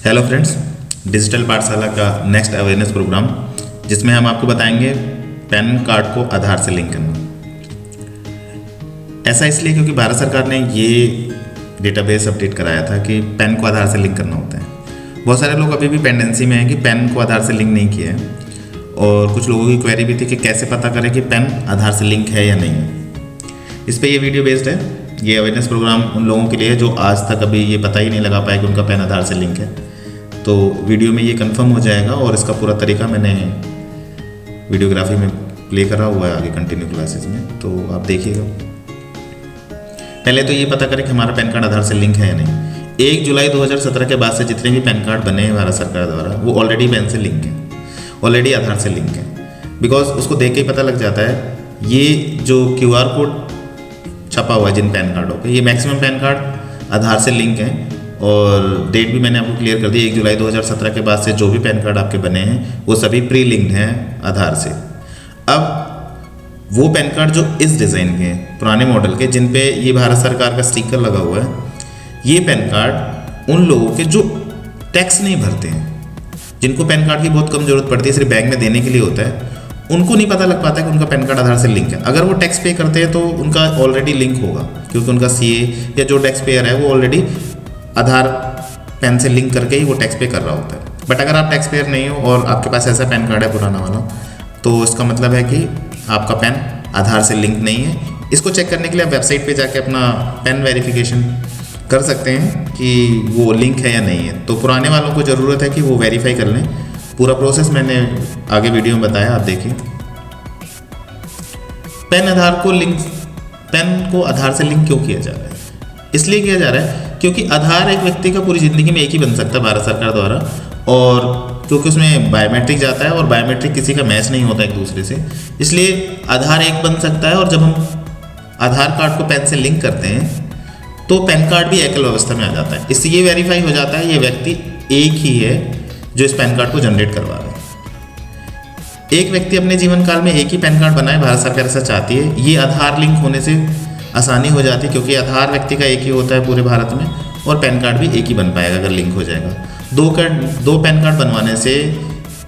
Hello friends, digital पाठशाला का next awareness programme जिसमें हम आपको बताएंगे पैन कार्ड को आधार से लिंक करना। ऐसा इसलिए क्योंकि भारत सरकार ने ये डेटाबेस अपडेट कराया था कि पैन को आधार से लिंक करना होता है। बहुत सारे लोग अभी भी पेंडेंसी में हैं कि पैन को आधार से लिंक नहीं किया है, और कुछ लोगों की क्वेरी भी थी कि कैसे पता करें कि पैन आधार से लिंक है या नहीं है। इस पर ये वीडियो बेस्ड है। ये अवेयरनेस प्रोग्राम उन लोगों के लिए है जो आज तक अभी ये पता ही नहीं लगा पाया कि उनका पैन आधार से लिंक है। तो वीडियो में ये कंफर्म हो जाएगा, और इसका पूरा तरीका मैंने वीडियोग्राफी में प्ले करा हुआ है आगे कंटिन्यू क्लासेस में, तो आप देखिएगा। पहले तो ये पता करें कि हमारा पैन कार्ड आधार से लिंक है या नहीं। 1 जुलाई 2017 के बाद से जितने भी पैन कार्ड बने हैं भारत सरकार द्वारा, वो ऑलरेडी पैन से लिंक है, ऑलरेडी आधार से लिंक है। बिकॉज उसको देख के ही पता लग जाता है। ये जो QR कोड छपा हुआ है जिन पैन कार्डों पे, ये मैक्सिमम पैन कार्ड आधार से लिंक हैं, और डेट भी मैंने आपको क्लियर कर दी। 1 जुलाई 2017 के बाद से जो भी पैन कार्ड आपके बने हैं वो सभी प्री लिंक्ड हैं आधार से। अब वो पैन कार्ड जो इस डिज़ाइन के हैं, पुराने मॉडल के, जिन पे ये भारत सरकार का स्टिकर लगा हुआ है, ये पैन कार्ड उन लोगों के जो टैक्स नहीं भरते हैं, जिनको पैन कार्ड की बहुत कम ज़रूरत पड़ती है, सिर्फ बैंक में देने के लिए होता है, उनको नहीं पता लग पाता है कि उनका पैन कार्ड आधार से लिंक है। अगर वो टैक्स पे करते हैं तो उनका ऑलरेडी लिंक होगा, क्योंकि उनका CA या जो टैक्स पेयर है वो ऑलरेडी आधार पैन से लिंक करके ही वो टैक्स पे कर रहा होता है। बट अगर आप टैक्स पेयर नहीं हो और आपके पास ऐसा पैन कार्ड है पुराना वाला, तो इसका मतलब है कि आपका पैन आधार से लिंक नहीं है। इसको चेक करने के लिए आप वेबसाइट पे जाके अपना पैन वेरिफिकेशन कर सकते हैं कि वो लिंक है या नहीं है। तो पुराने वालों को ज़रूरत है कि वो वेरीफाई कर लें। पूरा प्रोसेस मैंने आगे वीडियो में बताया, आप देखिए। पैन को आधार से लिंक क्यों किया जा रहा है? इसलिए किया जा रहा है क्योंकि आधार एक व्यक्ति का पूरी ज़िंदगी में एक ही बन सकता है भारत सरकार द्वारा, और क्योंकि उसमें बायोमेट्रिक जाता है और बायोमेट्रिक किसी का मैच नहीं होता एक दूसरे से, इसलिए आधार एक बन सकता है। और जब हम आधार कार्ड को पैन से लिंक करते हैं तो पैन कार्ड भी एकल अवस्था में आ जाता है। इससे ये वेरीफाई हो जाता है ये व्यक्ति एक ही है जो इस पैन कार्ड को जनरेट करवा रहा है। एक व्यक्ति अपने जीवन काल में एक ही पैन कार्ड बनाए, भारत सरकार ऐसा चाहती है। ये आधार लिंक होने से आसानी हो जाती है, क्योंकि आधार व्यक्ति का एक ही होता है पूरे भारत में, और पैन कार्ड भी एक ही बन पाएगा अगर लिंक हो जाएगा। दो पैन कार्ड बनवाने से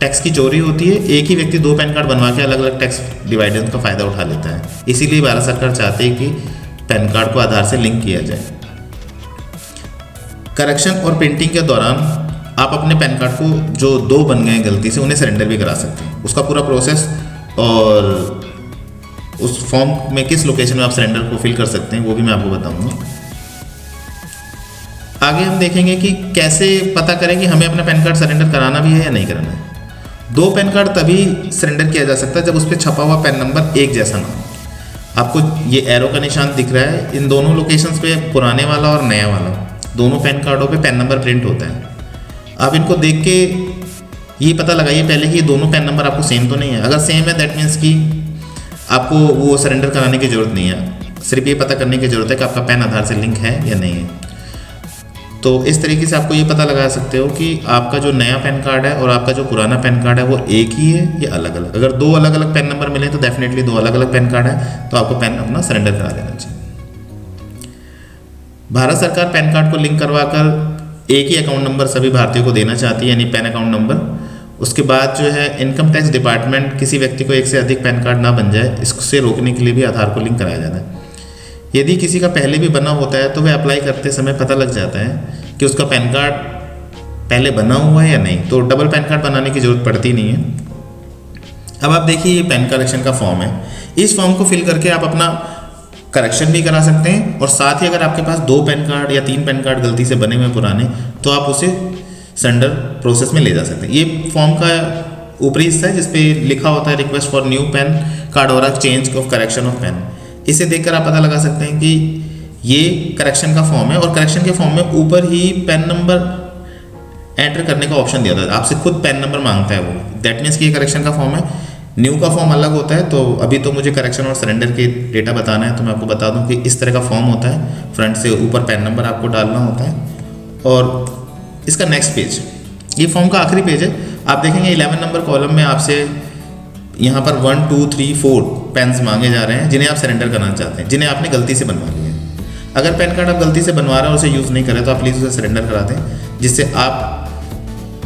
टैक्स की चोरी होती है। एक ही व्यक्ति 2 पैन कार्ड बनवा के अलग अलग टैक्स डिवाइडेंस का फ़ायदा उठा लेता है। इसीलिए भारत सरकार चाहती है कि पैन कार्ड को आधार से लिंक किया जाए। करेक्शन और प्रिंटिंग के दौरान आप अपने पैन कार्ड को जो 2 बन गए गलती से, उन्हें सरेंडर भी करा सकते हैं। उसका पूरा प्रोसेस और उस फॉर्म में किस लोकेशन में आप सरेंडर को फिल कर सकते हैं वो भी मैं आपको बताऊंगा। आगे हम देखेंगे कि कैसे पता करें कि हमें अपना पैन कार्ड सरेंडर कराना भी है या नहीं कराना है। 2 पैन कार्ड तभी सरेंडर किया जा सकता है जब उस पर छपा हुआ पैन नंबर एक जैसा ना हो। आपको ये एरो का निशान दिख रहा है, इन दोनों लोकेशंस पे, पुराने वाला और नया वाला, दोनों पैन कार्डों पे पैन नंबर प्रिंट होता है। आप इनको देख के ये पता लगाइए पहले कि ये दोनों पैन नंबर आपको सेम तो नहीं है। अगर सेम है दैट मीन्स कि आपको वो सरेंडर कराने की ज़रूरत नहीं है। सिर्फ ये पता करने की ज़रूरत है कि आपका पैन आधार से लिंक है या नहीं है। तो इस तरीके से आपको ये पता लगा सकते हो कि आपका जो नया पैन कार्ड है और आपका जो पुराना पैन कार्ड है वो एक ही है या अलग अलग। अगर 2 अलग अलग पैन नंबर मिले तो डेफिनेटली 2 अलग अलग पैन कार्ड है, तो आपको पैन अपना सरेंडर करा देना चाहिए। भारत सरकार पैन कार्ड को लिंक करवा कर एक ही अकाउंट नंबर सभी भारतीयों को देना चाहती है, यानी पैन अकाउंट नंबर। उसके बाद जो है इनकम टैक्स डिपार्टमेंट किसी व्यक्ति को एक से अधिक पैन कार्ड ना बन जाए, इससे रोकने के लिए भी आधार को लिंक कराया जाता है। यदि किसी का पहले भी बना होता है तो वह अप्लाई करते समय पता लग जाता है कि उसका पैन कार्ड पहले बना हुआ है या नहीं, तो डबल पैन कार्ड बनाने की ज़रूरत पड़ती नहीं है। अब आप देखिए, ये पैन करेक्शन का फॉर्म है। इस फॉर्म को फिल करके आप अपना करेक्शन भी करा सकते हैं, और साथ ही अगर आपके पास 2 पैन कार्ड या 3 पैन कार्ड गलती से बने हुए पुराने, तो आप उसे सरेंडर प्रोसेस में ले जा सकते हैं। ये फॉर्म का ऊपरी हिस्सा है जिसपे लिखा होता है request for new PAN card और change of correction of PAN. इसे देखकर आप पता लगा सकते हैं कि ये करेक्शन का फॉर्म है, और करेक्शन के फॉर्म में ऊपर ही पैन नंबर एंटर करने का ऑप्शन दिया था। आपसे खुद पैन नंबर मांगता है वो। दैट मीन्स कि ये करेक्शन का फॉर्म है। न्यू का फॉर्म अलग होता है। तो अभी तो मुझे करेक्शन और सरेंडर के डेटा बताना है, तो मैं आपको बता दूं कि इस तरह का फॉर्म होता है। फ्रंट से ऊपर पैन नंबर आपको डालना होता है, और इसका नेक्स्ट पेज, ये फॉर्म का आखिरी पेज है। आप देखेंगे 11 नंबर कॉलम में आपसे यहाँ पर 1 2 3 4 पेन्स मांगे जा रहे हैं जिन्हें आप सरेंडर करना चाहते हैं, जिन्हें आपने गलती से बनवा लिया है। अगर पैन कार्ड आप गलती से बनवा रहे हैं और उसे यूज़ नहीं करें तो आप प्लीज़ उसे सरेंडर करा दें, जिससे आप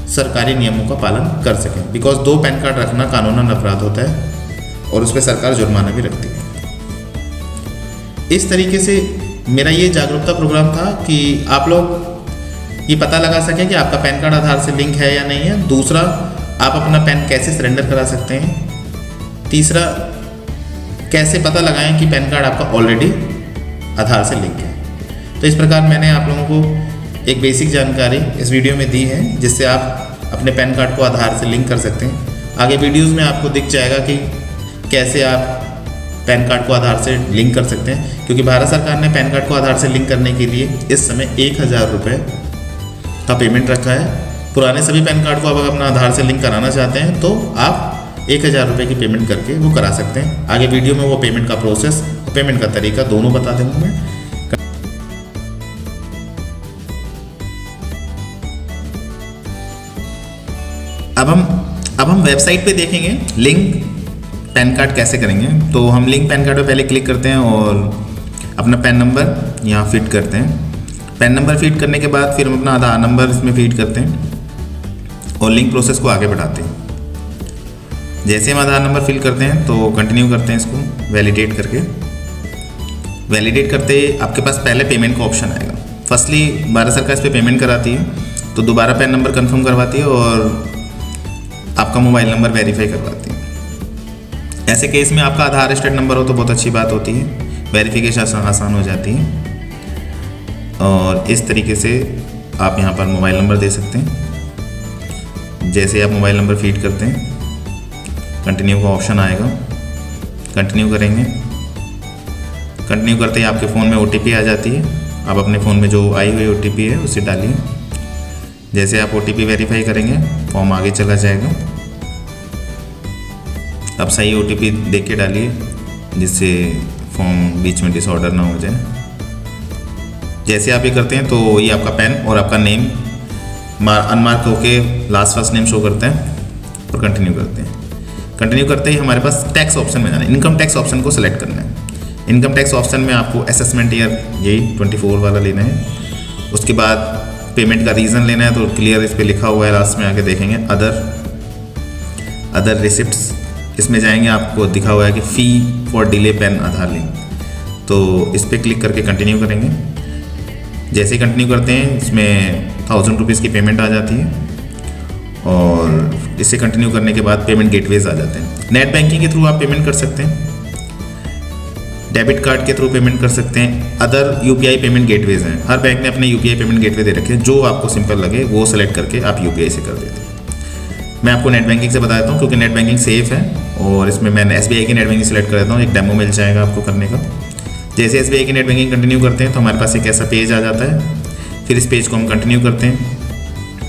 सरकारी नियमों का पालन कर सकें, बिकॉज 2 पैन कार्ड रखना कानूनन अपराध होता है और उस पर सरकार जुर्माना भी रखती है। इस तरीके से मेरा ये जागरूकता प्रोग्राम था कि आप लोग ये पता लगा सकें कि आपका पैन कार्ड आधार से लिंक है या नहीं है। दूसरा, आप अपना पैन कैसे सरेंडर करा सकते हैं। तीसरा, कैसे पता लगाएं कि पैन कार्ड आपका ऑलरेडी आधार से लिंक है। तो इस प्रकार मैंने आप लोगों को एक बेसिक जानकारी इस वीडियो में दी है, जिससे आप अपने पैन कार्ड को आधार से लिंक कर सकते हैं। आगे वीडियोस में आपको दिख जाएगा कि कैसे आप पैन कार्ड को आधार से लिंक कर सकते हैं, क्योंकि भारत सरकार ने पैन कार्ड को आधार से लिंक करने के लिए इस समय 1000 रुपये का पेमेंट रखा है। पुराने सभी पैन कार्ड को आप अपना आधार से लिंक कराना चाहते हैं तो आप 1000 रुपये की पेमेंट करके वो करा सकते हैं। आगे वीडियो में वो पेमेंट का प्रोसेस और पेमेंट का तरीका दोनों बता दूँगा मैं। अब हम वेबसाइट पे देखेंगे लिंक पैन कार्ड कैसे करेंगे। तो हम लिंक पैन कार्ड पे पहले क्लिक करते हैं और अपना पैन नंबर यहाँ फिट करते हैं। पैन नंबर फीड करने के बाद फिर हम अपना आधार नंबर इसमें फीड करते हैं और लिंक प्रोसेस को आगे बढ़ाते हैं। जैसे हम आधार नंबर फिल करते हैं तो कंटिन्यू करते हैं इसको वैलिडेट करके। वैलिडेट करते आपके पास पहले पेमेंट का ऑप्शन आएगा। फर्स्टली भारत सरकार इस पर पेमेंट कराती है, तो दोबारा पैन नंबर कन्फर्म करवाती है और आपका मोबाइल नंबर वेरीफाई करवाती है। ऐसे केस में आपका आधार रजिस्टर्ड नंबर हो तो बहुत अच्छी बात होती है, वेरिफिकेशन आसान हो जाती है। और इस तरीके से आप यहाँ पर मोबाइल नंबर दे सकते हैं। जैसे आप मोबाइल नंबर फीड करते हैं, कंटिन्यू का ऑप्शन आएगा, कंटिन्यू करेंगे। कंटिन्यू करते ही आपके फ़ोन में OTP आ जाती है। आप अपने फ़ोन में जो आई हुई OTP है उसे डालिए। जैसे आप OTP वेरीफाई करेंगे फॉर्म आगे चला जाएगा। अब सही OTP देख के डालिए जिससे फॉर्म बीच में डिसऑर्डर ना हो जाए। जैसे आप ये करते हैं तो ये आपका पैन और आपका नेम अनमार्क होके लास्ट फर्स्ट नेम शो करता है और कंटिन्यू करते हैं। कंटिन्यू करते ही हमारे पास टैक्स ऑप्शन में जाना है। इनकम टैक्स ऑप्शन को सिलेक्ट करना है। इनकम टैक्स ऑप्शन में आपको असेसमेंट ईयर यही 24 वाला लेना है। उसके बाद पेमेंट का रीज़न लेना है, तो क्लियर इस पर लिखा हुआ है, लास्ट में आके देखेंगे अदर रिसिप्ट्स। इसमें जाएंगे, आपको दिखा हुआ है कि फ़ी for delay pan Aadhaar link, तो इस पर क्लिक करके कंटिन्यू करेंगे। जैसे ही कंटिन्यू करते हैं इसमें 1000 रुपीज़ की पेमेंट आ जाती है और इसे कंटिन्यू करने के बाद पेमेंट गेटवेज आ जाते हैं। नेट बैंकिंग के थ्रू आप पेमेंट कर सकते हैं, डेबिट कार्ड के थ्रू पेमेंट कर सकते हैं। अदर UPI पेमेंट गेटवेज हैं। हर बैंक ने अपने UPI पेमेंट गेटवे दे रखे हैं, जो आपको सिंपल लगे वो सेलेक्ट करके आप UPI से कर देते हैं। मैं आपको नेट बैंकिंग से बता देता हूँ, क्योंकि नेट बैंकिंग सेफ़ है और इसमें मैंने SBI की नेट बैंकिंग सेलेक्ट कर देता हूँ। एक डेमो मिल जाएगा आपको करने का। जैसे SBI की नेट बैंकिंग कंटिन्यू करते हैं तो हमारे पास एक ऐसा पेज आ जाता है। फिर इस पेज को हम कंटिन्यू करते हैं,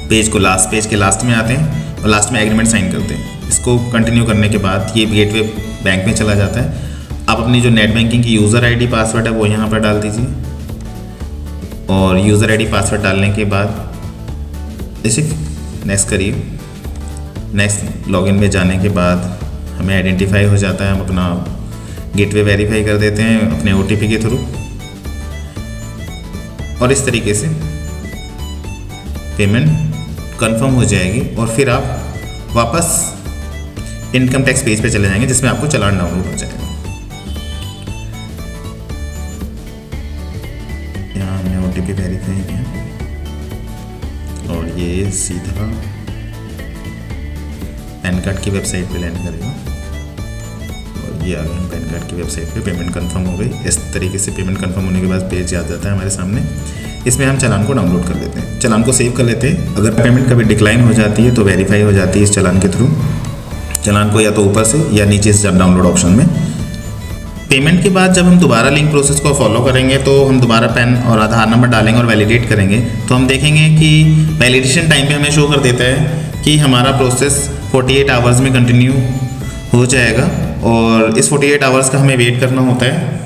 पेज के लास्ट में आते हैं और लास्ट में एग्रीमेंट साइन करते हैं। इसको कंटिन्यू करने के बाद ये गेटवे बैंक में चला जाता है। आप अपनी जो नेट बैंकिंग की यूज़र ID पासवर्ड है वो यहाँ पर डाल दीजिए और यूज़र ID पासवर्ड डालने के बाद इसे नेक्स्ट करिए। नेक्स्ट लॉगिन में जाने के बाद हमें आइडेंटिफाई हो जाता है। हम अपना गेटवे वेरीफाई कर देते हैं अपने OTP के थ्रू और इस तरीके से पेमेंट कंफर्म हो जाएगी और फिर आप वापस इनकम टैक्स पेज पे चले जाएंगे जिसमें आपको चालान डाउनलोड हो जाएगा। यहाँ हमने OTP वेरीफाई किया और ये सीधा पैन कार्ड की वेबसाइट पे लैंड करेगा और ये आ गए हम पैन कार्ड की वेबसाइट पे। पेमेंट कंफर्म हो गई। इस तरीके से पेमेंट कंफर्म होने के बाद पेज आ जाता है हमारे सामने। इसमें हम चालान को डाउनलोड कर लेते हैं, चालान को सेव कर लेते हैं। अगर पेमेंट कभी डिक्लाइन हो जाती है तो वेरीफाई हो जाती है इस चालान के थ्रू। चालान को या तो ऊपर से या नीचे से डाउनलोड ऑप्शन में। पेमेंट के बाद जब हम दोबारा लिंक प्रोसेस को फॉलो करेंगे तो हम दोबारा पैन और आधार नंबर डालेंगे और वैलिडेट करेंगे, तो हम देखेंगे कि वैलिडेशन टाइम पे हमें शो कर देता है कि हमारा प्रोसेस 48 आवर्स में कंटिन्यू हो जाएगा और इस 48 आवर्स का हमें वेट करना होता है,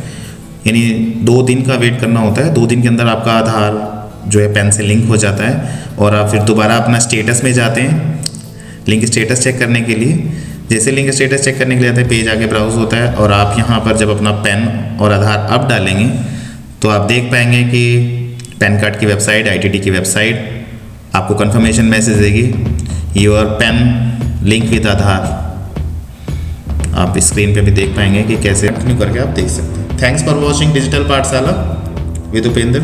यानी 2 दिन का वेट करना होता है। 2 दिन के अंदर आपका आधार जो है पैन से लिंक हो जाता है और आप फिर दोबारा अपना स्टेटस में जाते हैं लिंक स्टेटस चेक करने के लिए। जैसे लिंक स्टेटस चेक करने के लिए आते हैं, पेज आगे ब्राउज होता है और आप यहाँ पर जब अपना पैन और आधार अब डालेंगे तो आप देख पाएंगे कि पैन कार्ड की वेबसाइट, ITD की वेबसाइट आपको कंफर्मेशन मैसेज देगी योर पेन लिंक विद आधार। आप स्क्रीन पे भी देख पाएंगे कि कैसे कंटिन्यू करके आप देख सकते हैं। थैंक्स फॉर वॉचिंग डिजिटल पाठशाला विद उपेंद्र।